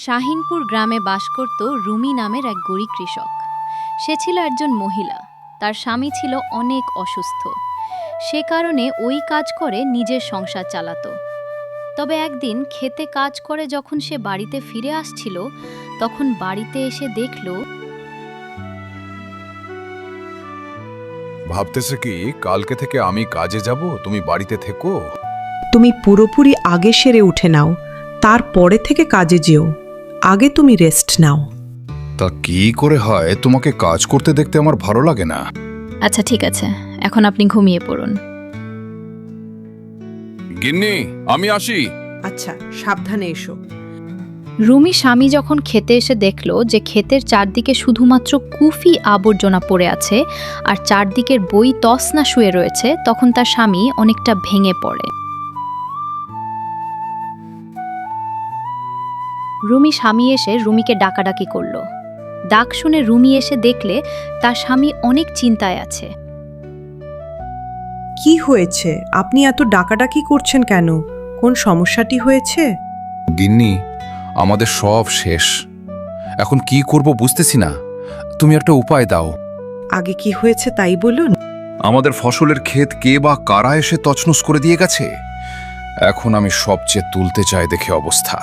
শাহিনপুর গ্রামে বাস করত রুমি নামের এক গরিব কৃষক। সে ছিল একজন মহিলা। তার স্বামী ছিল অনেক অসুস্থ। সে কারণে ওই কাজ করে নিজের সংসার চালাতো। তবে একদিন খেতে কাজ করে যখন সে বাড়িতে ফিরে আসছিল, তখন বাড়িতে এসে দেখল ভাবতেছে কি কালকে থেকে আমি কাজে যাব, তুমি বাড়িতে থেকো। তুমি পুরোপুরি আগে সেরে উঠে নাও, তারপরে থেকে কাজে যেও। আগে তুমি রেস্ট নাও। তা কি করে হয়, তোমাকে কাজ করতে দেখতে আমার ভালো লাগে না। আচ্ছা ঠিক আছে, এখন আপনি ঘুমিয়ে পড়ুন। গিন্নি, আমি আসি। আচ্ছা, সাবধানে এসো। রুমি স্বামী যখন খেতে এসে দেখল যে ক্ষেতের চারদিকে শুধুমাত্র কুফি আবর্জনা পড়ে আছে আর চারদিকের বই তছনা শুয়ে রয়েছে, তখন তার স্বামী অনেকটা ভেঙে পড়ে। রুমি স্বামী এসে রুমিকে ডাকাডাকি করল। ডাক শুনে রুমি এসে দেখলে তার স্বামী অনেক চিন্তায় আছে। কি হয়েছে? আপনি এত ডাকাডাকি করছেন কেন? কোন সমস্যাটি হয়েছে? গিন্নি, আমাদের সব শেষ। এখন কি করব বুঝতেছি না। তুমি একটা উপায় দাও। আগে কি হয়েছে তাই বলুন। আমাদের ফসলের ক্ষেত কে বা কারা এসে তছনছ করে দিয়ে গেছে। এখন আমি সবচেয়ে তুলতে চাই দেখে অবস্থা।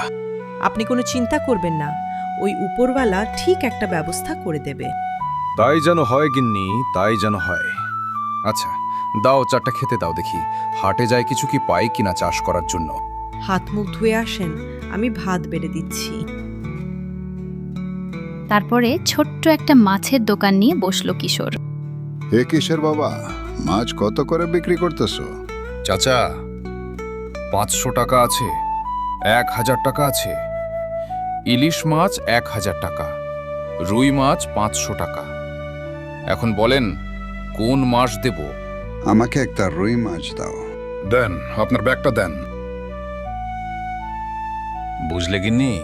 আপনি কোনো চিন্তা করবেন না, ওই উপরওয়ালা ঠিক একটা ব্যবস্থা করে দেবে। তাই যেন হয় গিন্নি, তাই যেন হয়। আচ্ছা দাও, চারটা খেতে দাও দেখি, হাটে যায় কিছু কি পাই কিনা চাষ করার জন্য। হাত মুখ ধুয়ে আসেন, আমি ভাত বেড়ে দিচ্ছি। তারপরে ছোট্ট একটা মাছের দোকান নিয়ে বসলো কিশোর। হে কিসের বাবা, মাছ কত করে বিক্রি করতেছো? চাচা, 500 টাকা আছে, 1000 টাকা আছে। ইলিশ মাছ 1000 টাকা, রুই মাছ 500 টাকা। এখন বলেন কোন মাছ দেব? আমাকে একটা রুই মাছ দাও। দেন, আপনার ব্যাগটা দেন। বুঝলে গিন্নি,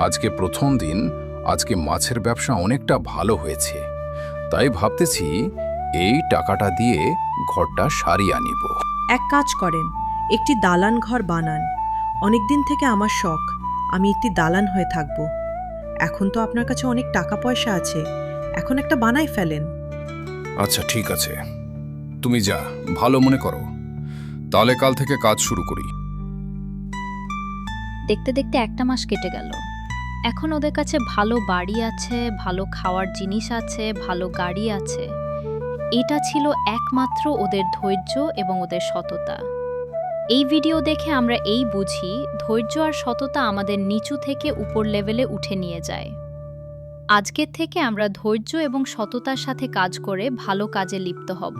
আজকে প্রথম দিন, আজকে মাছের ব্যবসা অনেকটা ভালো হয়েছে। তাই ভাবতেছি এই টাকাটা দিয়ে ঘরটা সারিয়ে আনিব। এক কাজ করেন, একটি দালান ঘর বানান। অনেকদিন থেকে আমার শখ, আমি একটি দালান হয়ে থাকব। এখন তো আপনার কাছে অনেক টাকা পয়সা আছে, এখন একটা বানাই ফেলেন। আচ্ছা ঠিক আছে, তুমি যা ভালো মনে করো। তাহলে কাল থেকে কাজ শুরু করি। দেখতে দেখতে একটা মাস কেটে গেল। এখন ওদের কাছে ভালো বাড়ি আছে, ভালো খাওয়ার জিনিস আছে, ভালো গাড়ি আছে। এটা ছিল একমাত্র ওদের ধৈর্য এবং ওদের সততা। এই ভিডিও দেখে আমরা এই বুঝি, ধৈর্য আর সততা আমাদের নিচু থেকে উপর লেভেলে উঠে নিয়ে যায়। আজকের থেকে আমরা ধৈর্য এবং সততার সাথে কাজ করে ভালো কাজে লিপ্ত হব।